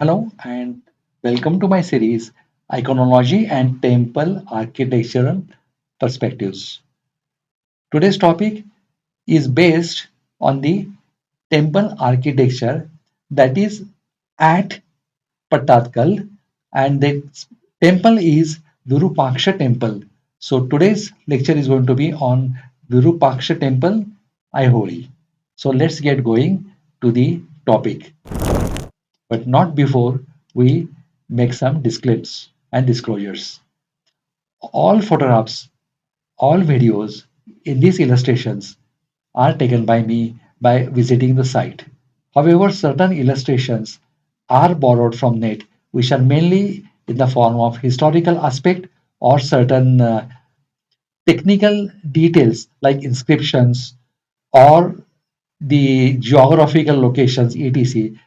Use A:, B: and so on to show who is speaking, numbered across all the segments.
A: Hello and welcome to my series Iconology and Temple Architectural Perspectives. Today's topic is based on the temple architecture that is at Pattadakal, and the temple is Virupaksha temple. So today's lecture is going to be on Virupaksha temple IHOLI. So let's get going to the topic, but not before we make some disclaimers and disclosures. All photographs, all videos in these illustrations are taken by me by visiting the site. However, certain illustrations are borrowed from net, which are mainly in the form of historical aspect or certain technical details like inscriptions or the geographical locations, etc.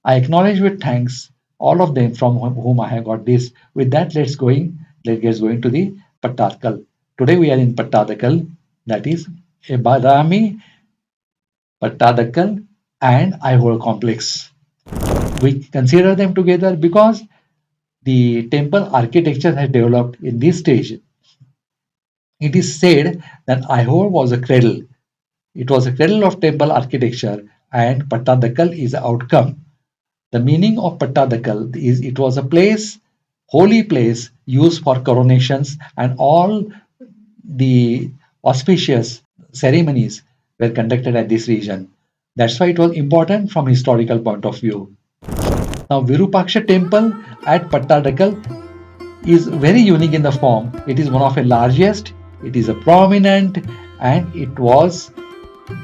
A: I acknowledge with thanks all of them from whom I have got this. With that, let's get going to the Pattadakal. Today we are in Pattadakal, that is a Badami, Pattadakal, and Aihole complex. We consider them together because the temple architecture has developed in this stage. It is said that Aihole was a cradle. It was a cradle of temple architecture, and Pattadakal is the outcome. The meaning of Pattadakal is it was a place, holy place used for coronations and all the auspicious ceremonies were conducted at this region. That's why it was important from historical point of view. Now Virupaksha temple at Pattadakal is very unique in the form. It is one of the largest, it is a prominent, and it was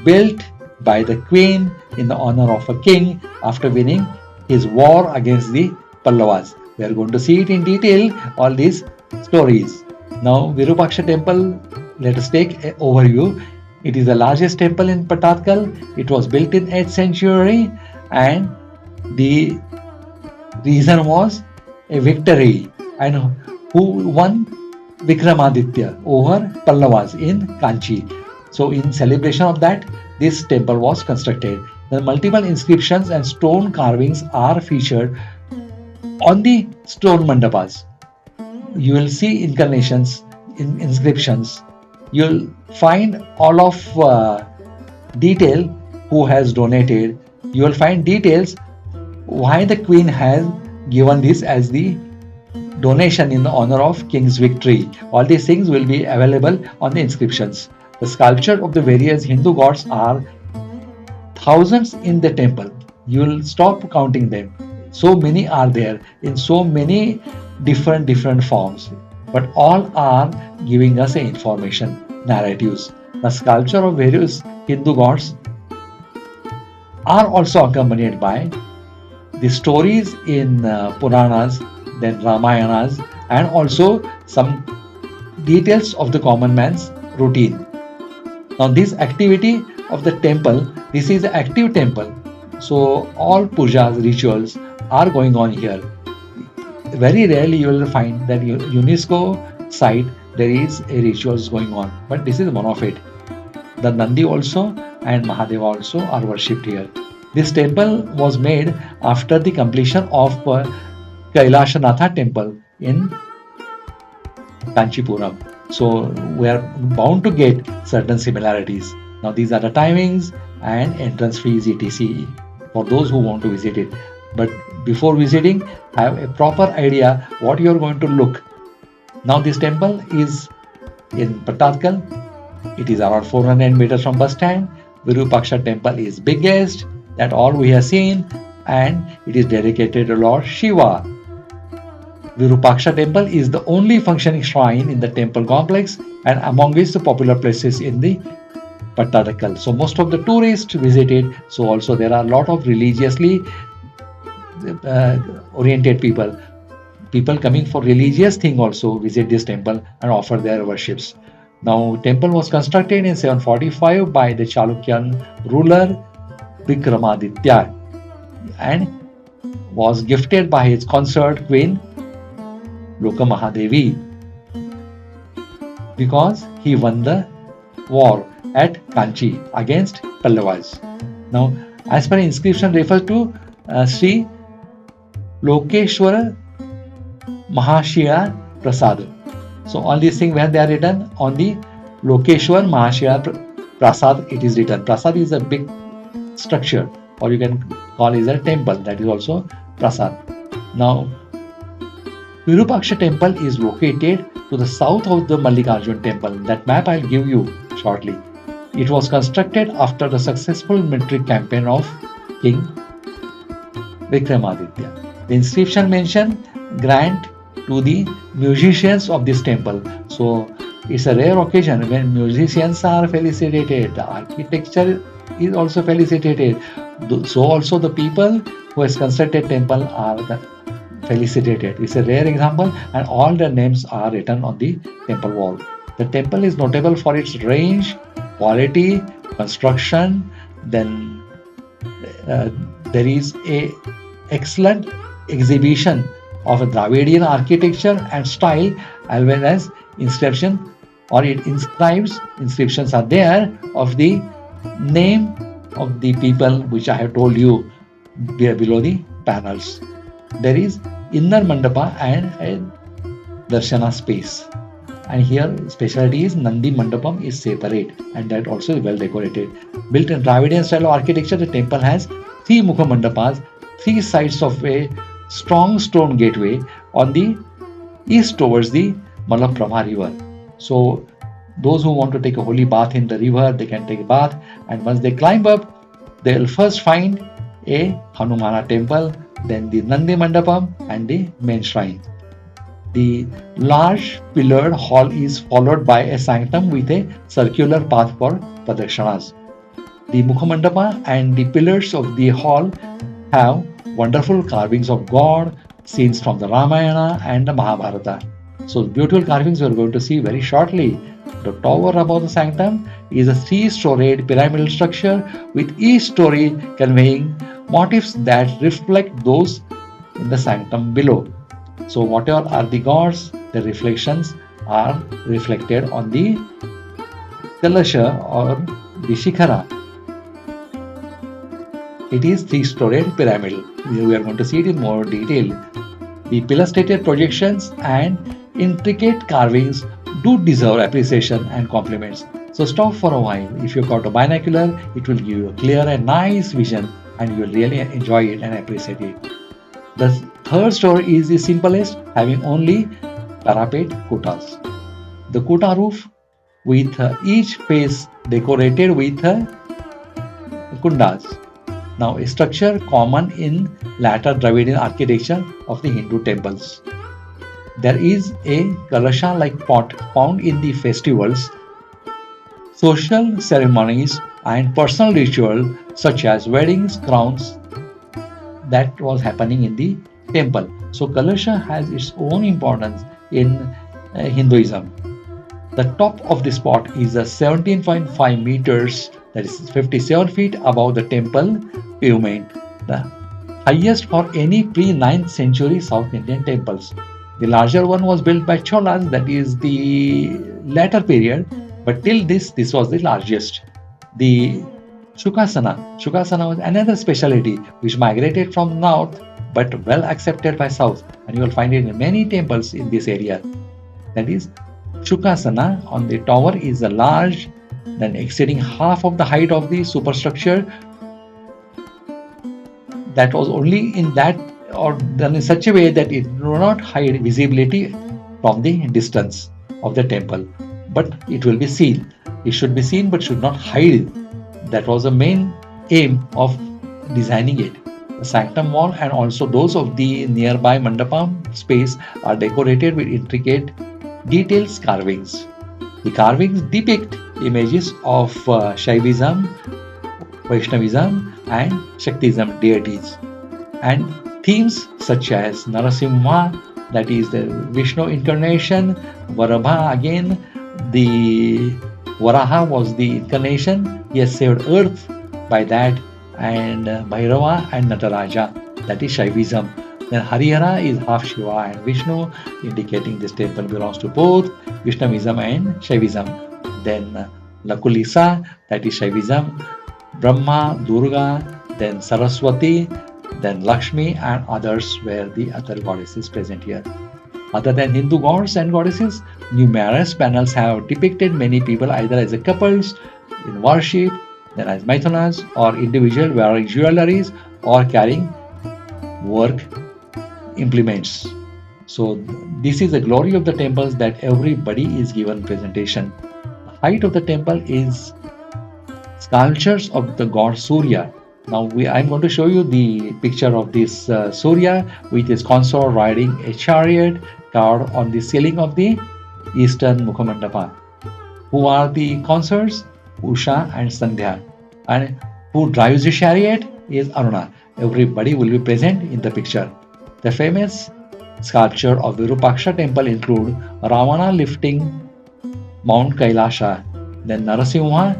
A: built by the queen in the honor of a king after winning his war against the Pallavas. We are going to see it in detail, all these stories. Now, Virupaksha temple, let us take an overview. It is the largest temple in Pattadakal. It was built in 8th century, and the reason was a victory and who won Vikramaditya over Pallavas in Kanchi. So in celebration of that, this temple was constructed. The multiple inscriptions and stone carvings are featured on the stone mandapas. You will see incarnations, inscriptions. You'll find all of detail who has donated. You will find details why the queen has given this as the donation in the honor of king's victory. All these things will be available on the inscriptions. The sculpture of the various Hindu gods are thousands in the temple. You will stop counting them. So many are there in so many different forms, but all are giving us information, narratives. The sculpture of various Hindu gods are also accompanied by the stories in Puranas, then Ramayanas, and also some details of the common man's routine. Now, this activity of the temple, this is an active temple, so all pujas, rituals are going on here. Very rarely you will find that UNESCO site there is a rituals going on, but this is one of it. The Nandi also and Mahadeva also are worshipped here. This temple was made after the completion of Kailashanatha temple in Kanchipuram. So we are bound to get certain similarities. Now these are the timings and entrance fees etc. for those who want to visit it. But before visiting, have a proper idea what you are going to look. Now this temple is in Pattadakal. It is around 400 meters from bus stand. Virupaksha temple is biggest that all we have seen, and it is dedicated to Lord Shiva. Virupaksha temple is the only functioning shrine in the temple complex and among its popular places in the Pattadakal. So most of the tourists visit it. So also there are a lot of religiously oriented people. People coming for religious thing also visit this temple and offer their worships. Now temple was constructed in 745 by the Chalukyan ruler Vikramaditya and was gifted by his consort queen Lokamahadevi because he won the war at Kanchi against Pallavas. Now, as per inscription refers to Sri Lokeshwara Mahashaya Prasad. So all these things when they are written on the Lokeshwar Mahashaya Prasad, it is written. Prasad is a big structure, or you can call it a temple, that is also Prasad. Now, Virupaksha temple is located to the south of the Mallikarjun temple. That map I'll give you shortly. It was constructed after the successful military campaign of King Vikramaditya. The inscription mentions grant to the musicians of this temple. So it's a rare occasion when musicians are felicitated. The architecture is also felicitated. So also the people who has constructed temple are felicitated. It's a rare example, and all their names are written on the temple wall. The temple is notable for its range, quality, construction. Then there is a excellent exhibition of a Dravidian architecture and style, as well as inscription, or it inscribes, inscriptions are there of the name of the people which I have told you below the panels. There is inner mandapa and a darshana space, and here specialty is Nandi Mandapam is separate, and that also is well decorated. Built in Dravidian style of architecture, the temple has 3 Mukha Mandapas, 3 sides of a strong stone gateway on the east towards the Malaprabha river. So those who want to take a holy bath in the river, they can take a bath, and once they climb up, they will first find a Hanumana temple, then the Nandi Mandapam and the main shrine. The large pillared hall is followed by a sanctum with a circular path for pradakshanas. The Mukhamandapa and the pillars of the hall have wonderful carvings of God, scenes from the Ramayana and the Mahabharata. So beautiful carvings we are going to see very shortly. The tower above the sanctum is a 3-storied pyramidal structure, with each story conveying motifs that reflect those in the sanctum below. So whatever are the gods, the reflections are reflected on the Kalasha or the Shikhara. It is 3-storied pyramidal. We are going to see it in more detail. The pillar-stated projections and intricate carvings do deserve appreciation and compliments. So stop for a while. If you've got a binocular, it will give you a clear and nice vision, and you will really enjoy it and appreciate it. The third story is the simplest, having only parapet kutas. The kuta roof with each face decorated with kundas. Now a structure common in latter Dravidian architecture of the Hindu temples. There is a kalasha-like pot found in the festivals, social ceremonies, and personal rituals such as weddings, crowns, that was happening in the temple. So kalasha has its own importance in Hinduism. The top of this pot is 17.5 meters, that is 57 feet above the temple pavement, the highest for any pre-9th century South Indian temples. The larger one was built by Cholas, that is the latter period, but till this was the largest. The Shukasana was another specialty which migrated from north but well accepted by south, and you will find it in many temples in this area. That is, Shukasana on the tower is a large, then exceeding half of the height of the superstructure. That was only in that, or done in such a way that it do not hide visibility from the distance of the temple, but it will be seen. It should be seen but should not hide. That was the main aim of designing it. The sanctum wall and also those of the nearby mandapam space are decorated with intricate detailed carvings. The carvings depict images of Shaivism, Vaishnavism and Shaktism deities, and themes such as Narasimha, that is the Vishnu incarnation, Varabha again, the Varaha was the incarnation, he has saved earth by that, and Bhairava and Nataraja, that is Shaivism. Then Harihara is half Shiva and Vishnu, indicating this temple belongs to both Vishnavism and Shaivism. Then Lakulisa, that is Shaivism, Brahma, Durga, then Saraswati, Then Lakshmi and others were the other goddesses present here. Other than Hindu gods and goddesses, numerous panels have depicted many people either as a couples in worship, then as Maithanas, or individual wearing jewelries or carrying work implements. So this is the glory of the temples, that everybody is given presentation. The height of the temple is sculptures of the god Surya. Now I'm going to show you the picture of this Surya with his consort riding a chariot carved on the ceiling of the eastern Mukhamandapa. Who are the consorts? Usha and Sandhya. And who drives the chariot is Aruna. Everybody will be present in the picture. The famous sculpture of Virupaksha temple include Ravana lifting Mount Kailasha, then Narasimha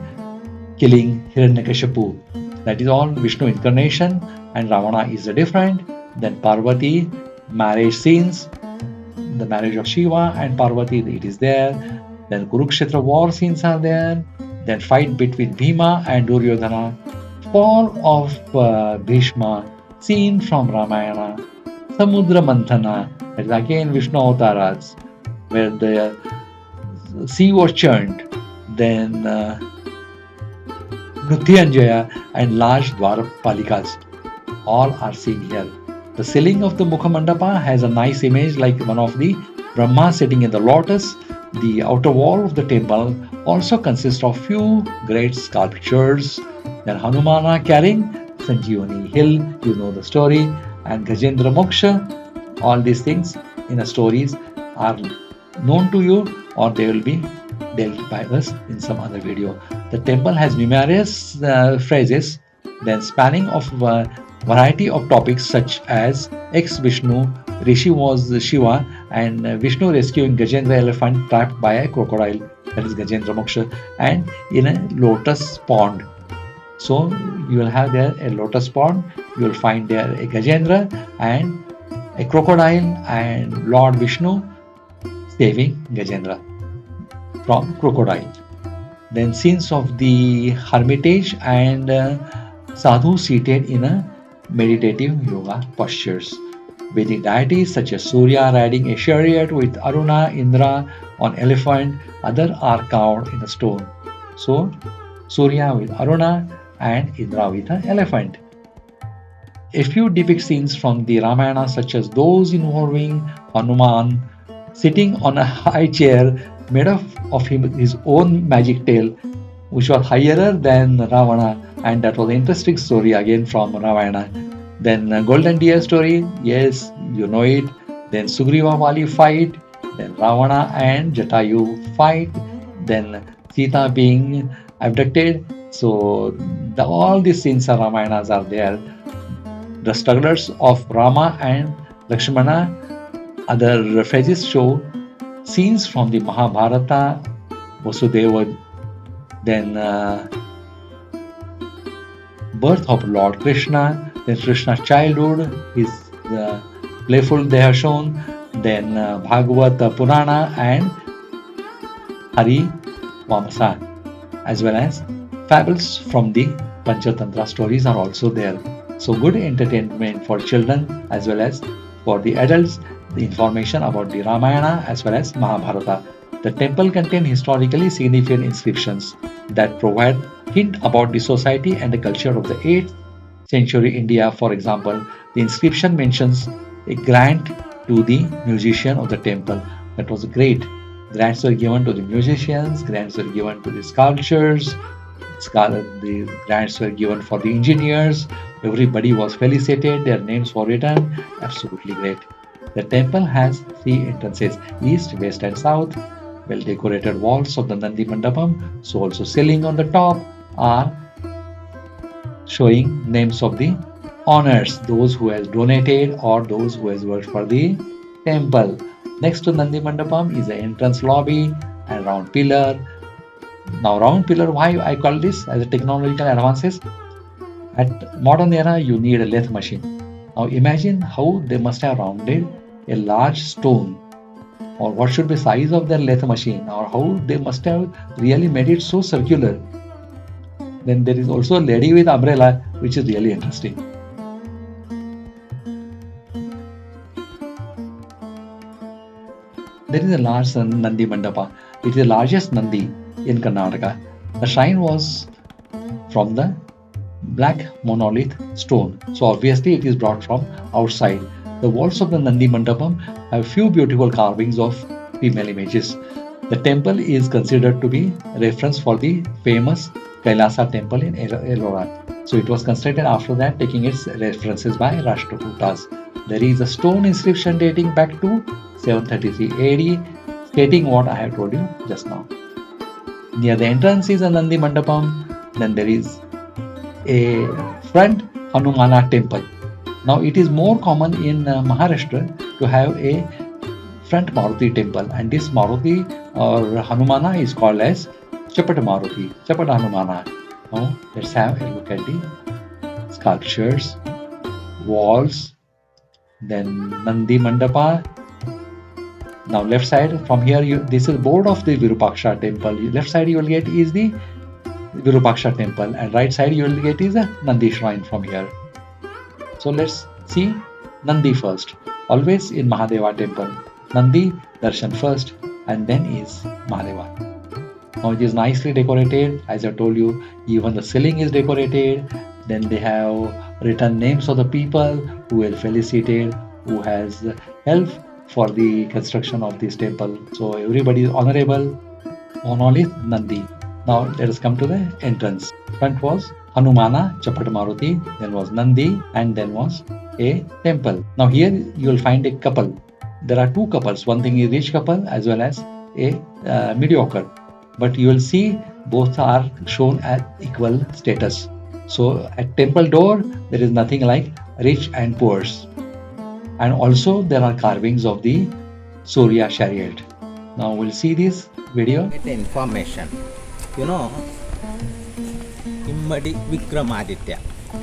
A: killing Hiranyakashipu. That is all Vishnu incarnation, and Ravana is different. Then Parvati marriage scenes, the marriage of Shiva and Parvati, it is there. Then Kurukshetra war scenes are there. Then fight between Bhima and Duryodhana. Fall of Bhishma, scene from Ramayana. Samudra Manthana, that is again Vishnu Avataras, where the sea was churned. Then Nrityanjaya and large Dwarapalikas, all are seen here. The ceiling of the Mukhamandapa has a nice image like one of the Brahma sitting in the lotus. The outer wall of the temple also consists of few great sculptures. Then Hanumana carrying Sanjeevani hill, you know the story, and Gajendra Moksha. All these things in the stories are known to you, or they will be dealt by us in some other video. The temple has numerous phrases, then spanning of variety of topics such as ex-Vishnu, Rishi was Shiva, and Vishnu rescuing Gajendra elephant trapped by a crocodile, that is Gajendra Moksha, and in a lotus pond. So you will have there a lotus pond, you will find there a Gajendra and a crocodile, and Lord Vishnu saving Gajendra from crocodile. Then scenes of the hermitage and sadhu seated in a meditative yoga postures. Vedic deities such as Surya riding a chariot with Aruna, Indra on elephant, other are carved in a stone. So Surya with Aruna and Indra with an elephant. A few depict scenes from the Ramayana such as those involving Hanuman sitting on a high chair made of his own magic tail, which was higher than Ravana, and that was an interesting story again from Ramayana. Then Golden Deer story, yes, you know it. Then Sugriva Vali fight, then Ravana and Jatayu fight, then Sita being abducted. So all these scenes of Ramayanas are there. The strugglers of Rama and Lakshmana, other phrases show scenes from the Mahabharata, Vasudeva, then birth of Lord Krishna, then Krishna's childhood, his playful they have shown, then Bhagavad Purana and Hari Vamsa, as well as fables from the Panchatantra stories are also there. So good entertainment for children as well as for the adults, the information about the Ramayana as well as Mahabharata. The temple contains historically significant inscriptions that provide hint about the society and the culture of the 8th century India. For example, the inscription mentions a grant to the musician of the temple. That was great. Grants were given to the musicians, grants were given to the sculptors, the grants were given for the engineers. Everybody was felicitated, their names were written. Absolutely great. The temple has 3 entrances, east, west and south. Well decorated walls of the Nandi Mandapam, so also ceiling on the top are showing names of the honors, those who has donated or those who has worked for the temple. Next to Nandi Mandapam is the entrance lobby and round pillar. Now round pillar, why I call this as a technological advances? At modern era you need a lathe machine. Now imagine how they must have rounded a large stone, or what should be size of their lathe machine, or how they must have really made it so circular. Then there is also a lady with umbrella, which is really interesting. There is a large Nandi Mandapa. It is the largest Nandi in Karnataka. The shrine was from the black monolith stone. So obviously it is brought from outside. The walls of the Nandi Mandapam have few beautiful carvings of female images. The temple is considered to be a reference for the famous Kailasa temple in Ellora. So it was constructed after that, taking its references by Rashtrakutas. There is a stone inscription dating back to 733 AD, stating what I have told you just now. Near the entrance is a Nandi Mandapam. Then there is a front Hanumana temple. Now it is more common in Maharashtra to have a front Maruti temple, and this Maruti or Hanumana is called as Chapata Maruti, Chapata Hanumana. Now let's have a look at the sculptures, walls, then Nandi Mandapa. Now left side from here, this is board of the Virupaksha temple. Left side you will get is the Virupaksha temple, and right side you will get is a Nandi shrine from here. So let's see Nandi first. Always in Mahadeva temple, Nandi darshan first and then is Mahadeva. Now it is nicely decorated. As I told you, even the ceiling is decorated. Then they have written names of the people who were felicitated, who has helped for the construction of this temple. So everybody is honorable. Monolith Nandi. Now let us come to the entrance. Front was Hanumana, Chapata Maruti, then was Nandi, and then was a temple. Now here you will find a couple. There are two couples. One thing is rich couple as well as a mediocre. But you will see both are shown at equal status. So at temple door there is nothing like rich and poor. And also there are carvings of the Surya chariot. Now we'll see this video.
B: Get information. You know, Immadi Vikramaditya,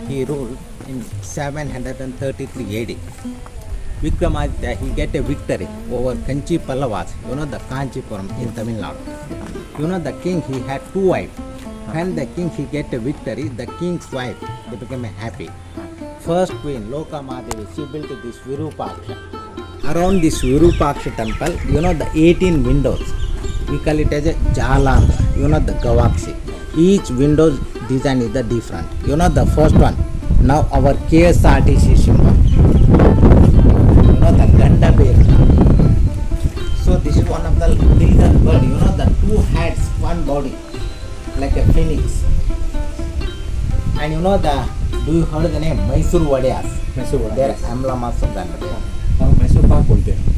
B: he ruled in 733 AD. Vikramaditya, he get a victory over Kanchi Pallavas, you know, the Kanchipuram in Tamil Nadu. You know, the king, he had two wives. When the king, he get a victory, the king's wife, they became happy. First queen, Lokamadevi, she built this Virupaksha. Around this Virupaksha temple, you know, the 18 windows. We call it as a Jalanga, you know, the Gavaksi. Each window's design is the different. You know, the first one, now our KSRTC symbol. You know, the Ganda bear. So this is one of the reason bird, you know, the two heads, one body, like a phoenix. And you know, do you heard the name Mysore Vadiyas? Mysore Vadiyas. They are emblems of Ganda bear.
A: Mysore Pak bolte hain.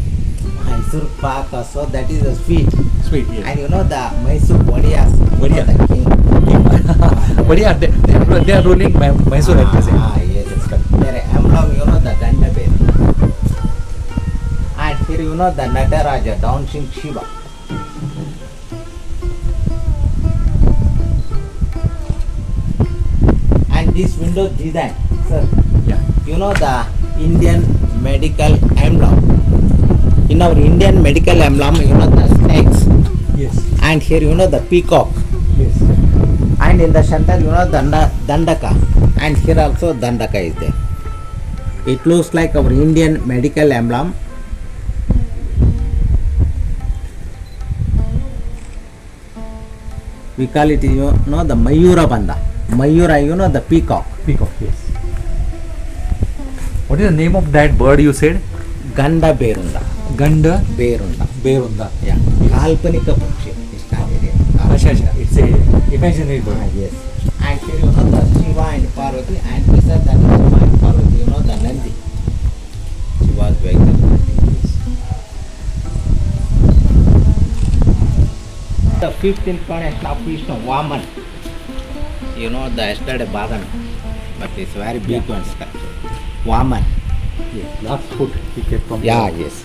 B: Mysore Pak also, that is a sweet.
A: Sweet, yes.
B: And you know the Mysore Vadiyas,
A: Vadiya.
B: the king.
A: Vadiya, they are ruling Mysore at present.
B: Yes, it's correct. Their emblem, you know, the Ganda bear. And here, you know, the Nataraja, dancing Shiva. And this window design, sir,
A: Yeah.
B: you know, the Indian medical emblem. In our Indian medical emblem, you know, the snakes.
A: Yes.
B: And here, you know, the peacock.
A: Yes.
B: And in the center, you know, Dandaka. And here also Dandaka is there. It looks like our Indian medical emblem. We call it, you know, the Mayura Banda. Mayura, you know, the peacock.
A: Peacock, yes. What is the name of that bird you said?
B: Ganda Berunda.
A: Ganda
B: Berunda.
A: Berunda.
B: Yeah. Kalpanika Pakshi.
A: It's a imaginary bird.
B: Yes. And here, you know, the Shiva and Parvati. And beside that Shiva and Parvati, you know, the Nandi. Shiva's vehicle. The 5th incarnation of Vishnu, Vaman. You know, the yesterday Bagan, but it's very big one sculpture. Vaman.
A: Yes. Last foot he kept from.
B: Yeah, yes.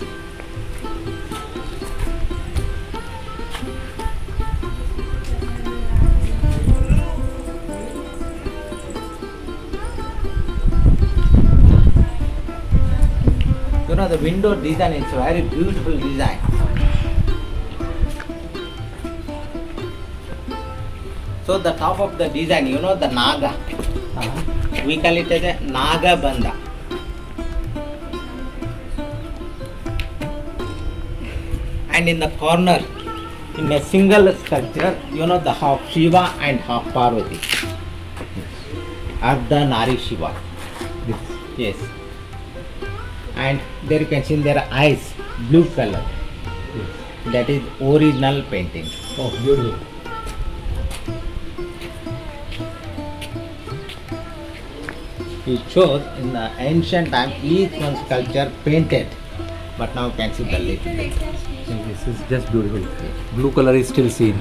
B: You know, the window design is a very beautiful design. So the top of the design, you know, the Naga. We call it as a Naga Banda. And in the corner, in a single sculpture, the half Shiva and half Parvati. Ardha Nari Shiva. Yes. And there you can see their eyes, blue color. That is original painting.
A: Oh, beautiful.
B: It shows in the ancient time each one sculpture painted, but now you can see the little bit.
A: This is just beautiful. Blue color is still seen.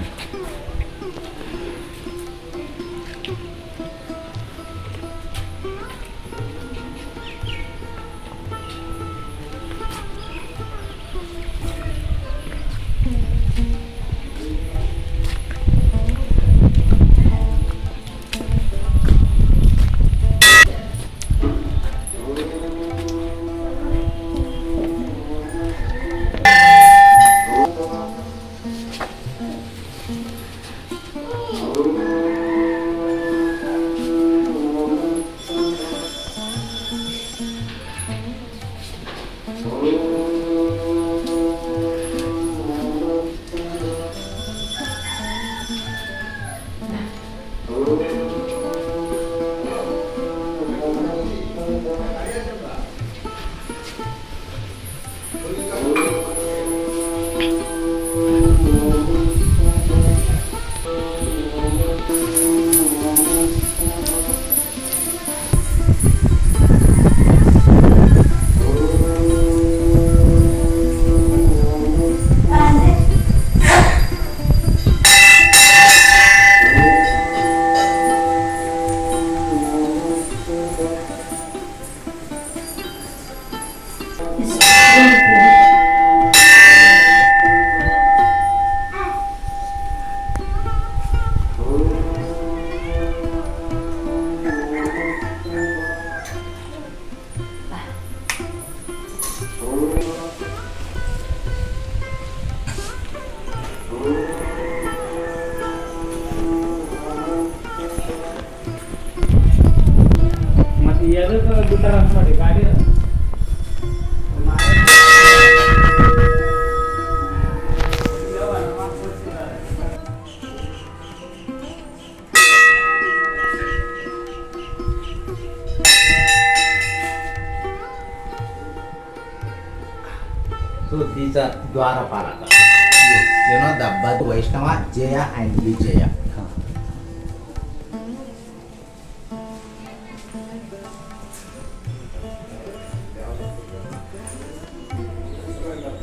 B: So these are Dwarapalaka. The Bad Vaishnava, Jaya and Vijaya.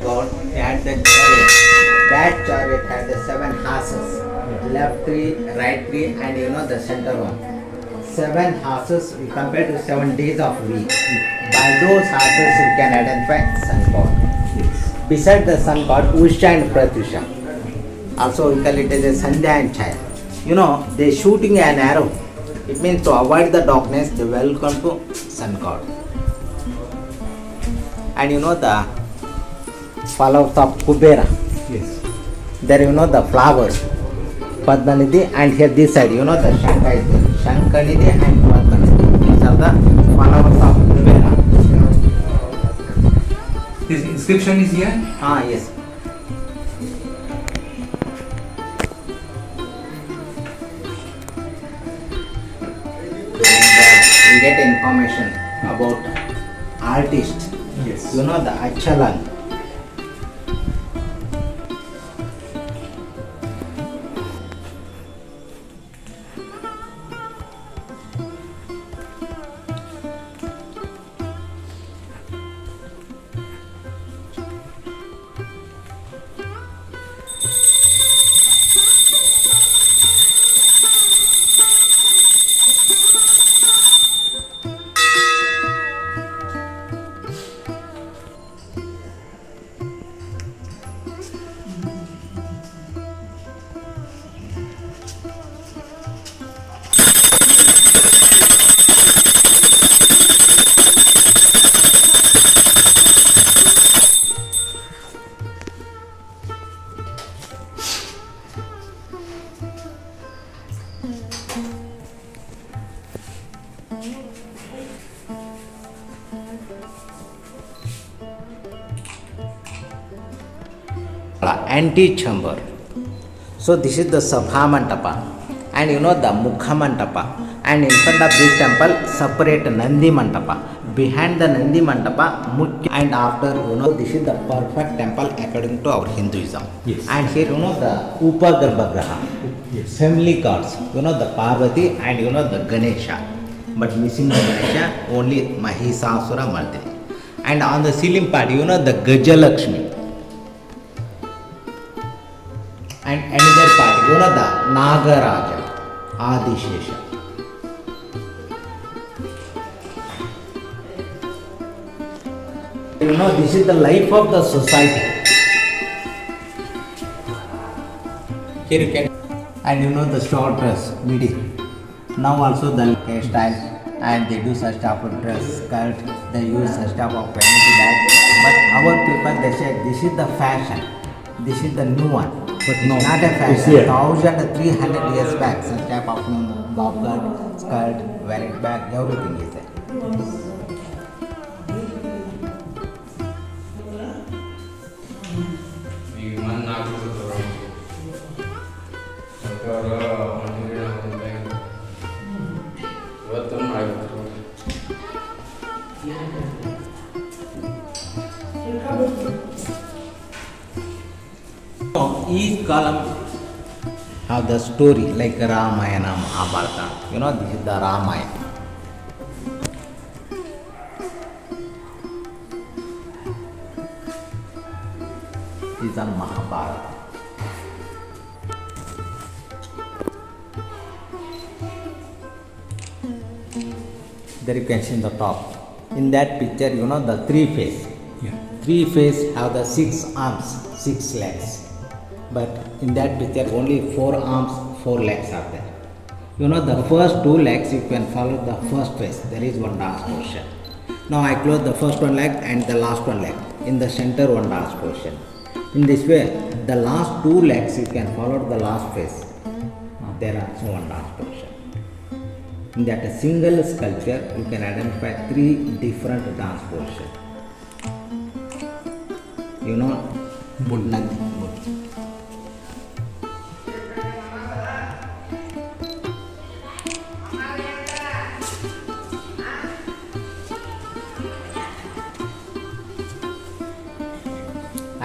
B: God had the chariot. That chariot had the 7 horses. Left 3, right 3 and the center one. 7 horses we compare to 7 days of week. By those horses we can identify sun god. Beside the sun god, Usha and Pratyusha. Also we call it as a Sandhya and Chaya. They shooting an arrow. It means to avoid the darkness, they welcome to sun god. And the flowers of Kubera.
A: Yes.
B: There the flowers. Padmanidhi and here this side, the Shanka is there. Shankanidhi and Padmanidhi. These are the flowers of Kubera.
A: This inscription is here?
B: Yes. We get information about artist.
A: Yes.
B: The Achalan. Ante-chamber. So this is the Sabha Mantapa, and the Mukha Mantapa, and in front of this temple separate Nandi Mantapa. Behind the Nandi Mantapa, and after this is the perfect temple according to our Hinduism.
A: Yes.
B: And here the Upagarbhagraha,
A: Yes.
B: family gods, the Parvati and the Ganesha, but missing the Ganesha, only Mahisasura Mardini. And on the ceiling part, the Gajalakshmi. And another part, the Nagaraja, Adishesha. This is the life of the society. Here you can, and the short dress, midi. Now also the hairstyle, and they do such type of dress, skirt, they use such type of vanity bag. But our people, they say this is the fashion, this is the new one. But no, not a fashion. 1300 years back, such type of bob cut, skirt, vanity bag, everything is there. Each column have the story like Ramayana, Mahabharata. This is the Ramayana. This is the Mahabharata. There you can see in the top. In that picture, the three face.
A: Yeah.
B: Three face have the 6 arms, 6 legs. But in that picture, only 4 arms, 4 legs are there. The first 2 legs, you can follow the first face. There is one dance portion. Now I close the first one leg and the last one leg. In the center, one dance portion. In this way, the last 2 legs, you can follow the last face. There are also one dance portion. In that single sculpture, you can identify 3 different dance portions. Nothing.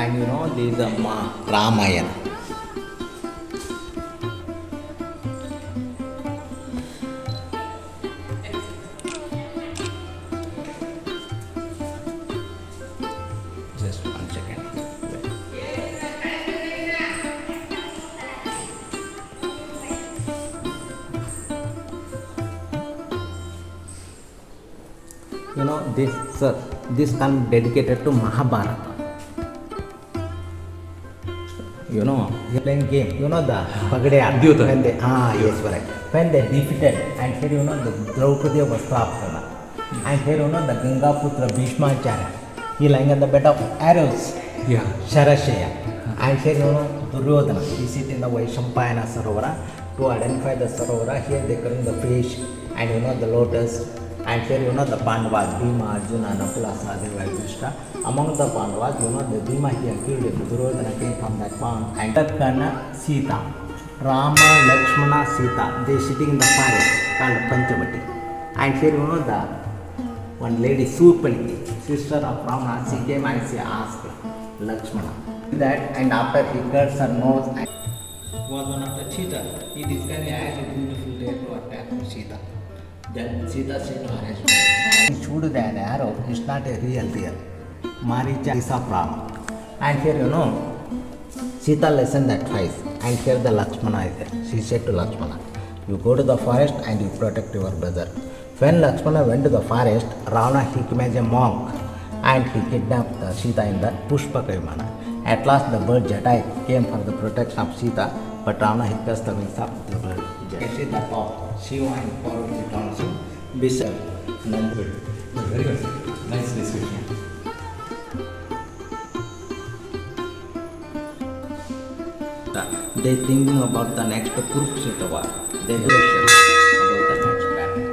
B: And there is a Ramayana. Just 1 second. This time dedicated to Mahabharata. You're playing game. The Pagade when they yes, correct. When they defeated, and here the Draupadi was Praptana. And here the Ganga Putra Bhishmacharya. He lying on the bed of arrows.
A: Yeah.
B: Sharashaya. And here Duryodhana. He sit in the Vaishampayana Sarovara to identify the Sarovara. Here they come the fish and the lotus. And here the Pandavas, Bhima, Arjuna, Nakula, Sahadeva, Yudhishthira. Among the Pandavas, the Bhima he had killed him. Duryodhana came from that pond. And Karna, Sita, Rama, Lakshmana, Sita, they sitting in the forest called Panchavati. And here the one lady Surpaniki, sister of Rama, she came and she asked Lakshmana that, and after he cuts her nose and was one of the cheetah. He described as a beautiful day to attack Sita. Then Sita said to her husband, he shooted an arrow, it's not a real deer. Maricha is of Rama. And here Sita listened that twice. And here the Lakshmana is there. She said to Lakshmana, you go to the forest and you protect your brother. When Lakshmana went to the forest, Ravana he came as a monk and he kidnapped Sita in the Pushpaka Vimana. At last the bird Jatai came for the protection of Sita, but Ravana he cursed the wings of the bird. You see the top, Shiva and Parvati dancing, Bishop, Nandi.
A: Very good. Nice description.
B: They thinking about the next Kurukshetra war. They do about the next battle.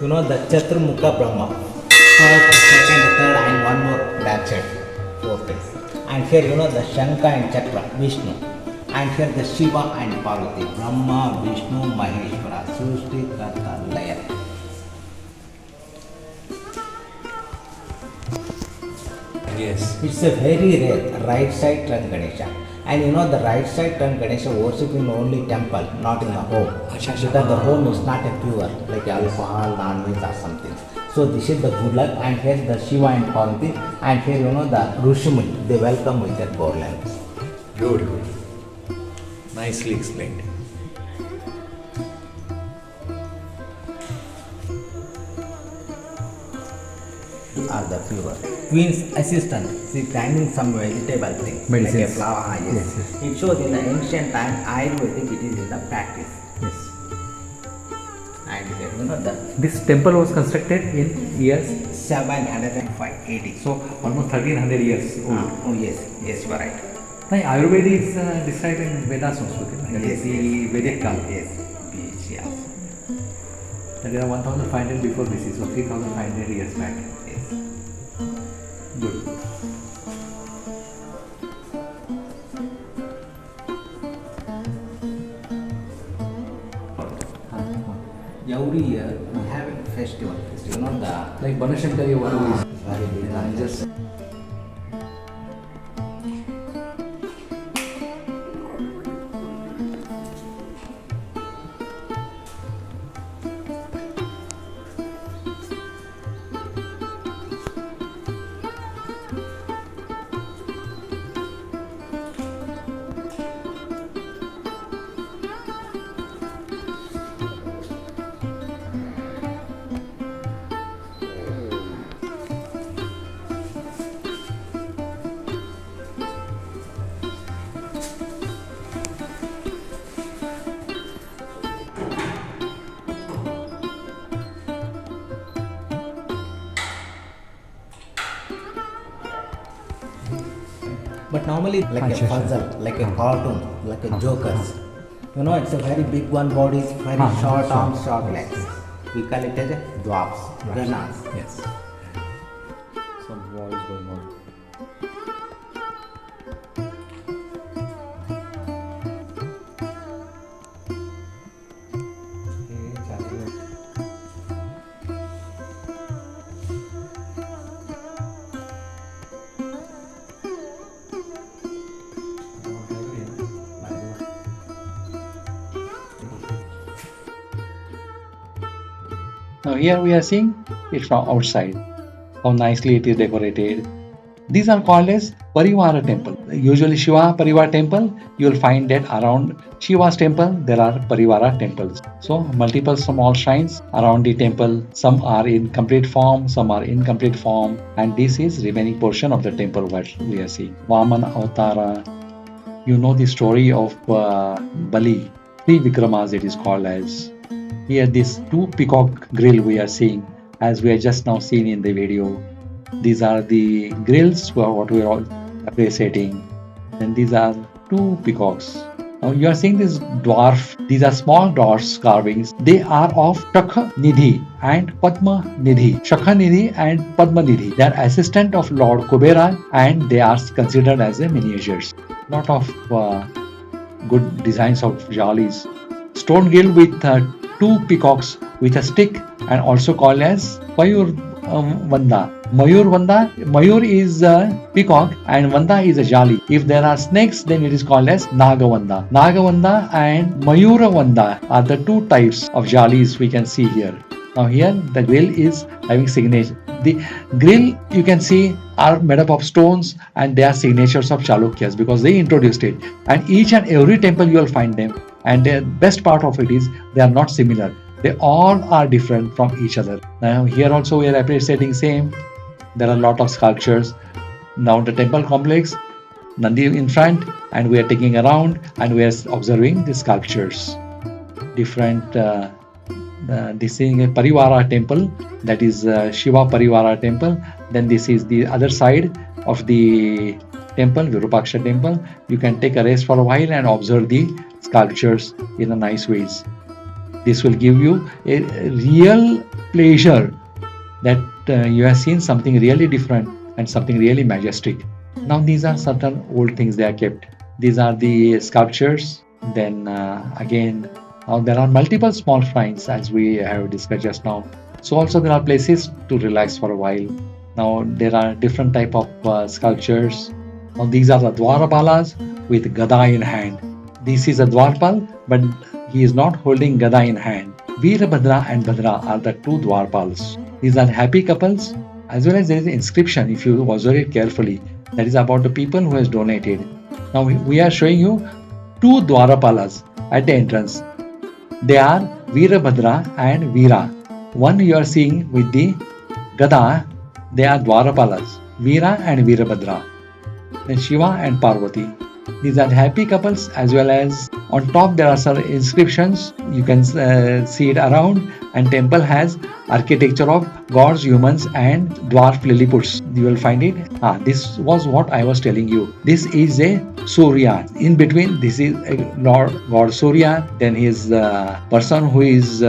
B: The Chaturmukha Brahma. First, second, third and one more backside. four face. And here the Shankha and Chakra, Vishnu. And here the Shiva and Parvati, Brahma, Vishnu, Maheshwara, Srushti, Karta, Laya.
A: Yes.
B: It's a very rare right side turn Ganesha. And the right side turn Ganesha worship in only temple, not in the home. Because the home is not a pure, like alcohol, non-veg or something. So this is the good luck, and here the Shiva and Parvati, and here the Rushimuni, they welcome with their garlands.
A: Good. Nicely explained.
B: Are the pure. Queen's assistant, she grinding some vegetable things,
A: Medicines.
B: like a flower. Yes. It shows in the ancient time, Ayurvedic, it is in the practice.
A: Yes.
B: And the
A: This temple was constructed in years,
B: 705 AD.
A: so almost 1300 years old.
B: Oh yes, yes, you are right.
A: Now, Ayurveda is described in Vedas also. That is the Vedic Kal.
B: Yes, yes,
A: That is 1500 before BC, so 3500 years back.
B: yes.
A: Good.
B: Every year we have a festival. The
A: Like Banashankari one is
B: very big.
A: just
B: But normally like a puzzle, like a cartoon, like a jokers. It's a very big one body, very short arms, short legs. We call it as a dwarfs, ganas.
A: yes. Some war is going on. Now here we are seeing it from outside, how nicely it is decorated. These are called as Parivara temple. Usually Shiva Parivara temple, you will find that around Shiva's temple there are Parivara temples. So multiple small shrines around the temple. Some are in complete form, some are incomplete form, and this is remaining portion of the temple what we are seeing. Vaman Avatara. You know the story of Bali, three Vikramas it is called as. Here this two peacock grill we are seeing, as we are just now seen in the video. These are the grills what we are all appreciating, and these are two peacocks. Now you are seeing this dwarf. These are small dwarfs carvings. They are of Shakha Nidhi and Padma Nidhi. Shakha Nidhi and Padma Nidhi. They are assistant of Lord Kubera, and they are considered as a miniatures. Lot of good designs of jalis. Stone grill with two peacocks with a stick, and also called as Mayur Vanda. Mayur Vanda, Mayur is a peacock and Vanda is a jali. If there are snakes, then it is called as Nagavanda. Nagavanda and Mayura Vanda are the two types of jalis we can see here. Now here the grill is having signature. The grill you can see are made up of stones, and they are signatures of Chalukyas because they introduced it. And each and every temple you will find them. And the best part of it is they are not similar. They all are different from each other. Now here also we are appreciating same. There are a lot of sculptures. Now the temple complex, Nandi in front, and we are taking around and we are observing the sculptures. Different. This is a Parivara temple, that is Shiva Parivara temple. Then this is the other side of the temple, Virupaksha temple. You can take a rest for a while and observe the sculptures in a nice ways. This will give you a real pleasure that you have seen something really different and something really majestic. Now these are certain old things they are kept. These are the sculptures. Then again, now there are multiple small shrines as we have discussed just now. So also there are places to relax for a while. Now there are different type of sculptures. Now these are the Dwarapalas with Gada in hand. This is a Dwarpal, but he is not holding Gada in hand. Veerabhadra and Bhadra are the two Dwarpals. These are happy couples, as well as there is an inscription, if you observe it carefully, that is about the people who has donated. Now we are showing you two Dwarapalas at the entrance. They are Veerabhadra and Veera. One you are seeing with the Gada, they are Dwarapalas, Veera and Veerabhadra. Then Shiva and Parvati. These are happy couples, as well as on top there are some inscriptions. You can see it around, and temple has architecture of gods, humans and dwarf Lilliputs. You will find it. This was what I was telling you. This is a Surya. In between, this is a Lord God Surya. Then his person who is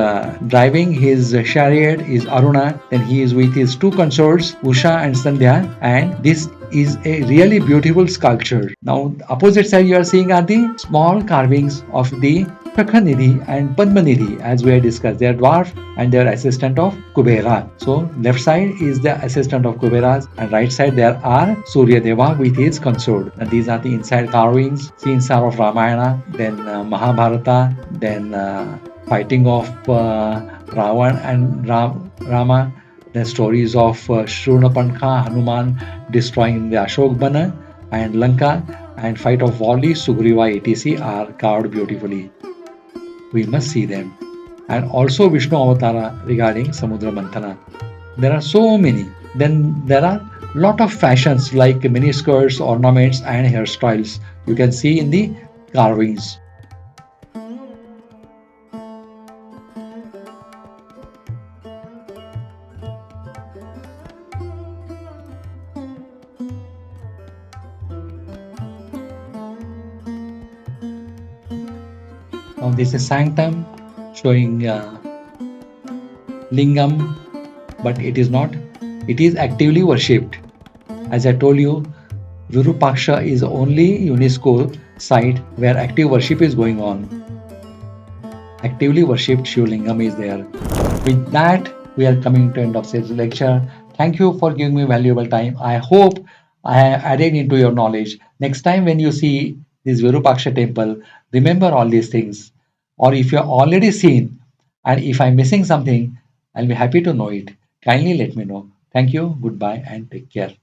A: driving his chariot is Aruna. Then he is with his two consorts, Usha and Sandhya. And this is a really beautiful sculpture. Now, opposite side you are seeing are the small carvings of the Prakhanidhi and Padmanidhi, as we have discussed. They are dwarf and they are assistant of Kubera. So left side is the assistant of Kuberas, and right side there are Surya Deva with his consort. And these are the inside carvings. Scenes are of Ramayana, then Mahabharata, then fighting of Ravan and Rama. The stories of Shrunapanka, Hanuman destroying the Ashok Bana and Lanka, and fight of Wali, Sugriva, etc. are carved beautifully. We must see them. And also Vishnu Avatara regarding Samudra Manthana. There are so many. Then there are lot of fashions like mini skirts, ornaments and hairstyles you can see in the carvings. Now this is sanctum showing lingam, but it is not. It is actively worshipped. As I told you, Virupaksha is only UNESCO site where active worship is going on. Actively worshipped Shivlingam is there. With that, we are coming to end of this lecture. Thank you for giving me valuable time. I hope I have added into your knowledge. Next time when you see this Virupaksha temple, remember all these things. Or if you have already seen, and if I'm missing something, I'll be happy to know it. Kindly let me know. Thank you, goodbye, and take care.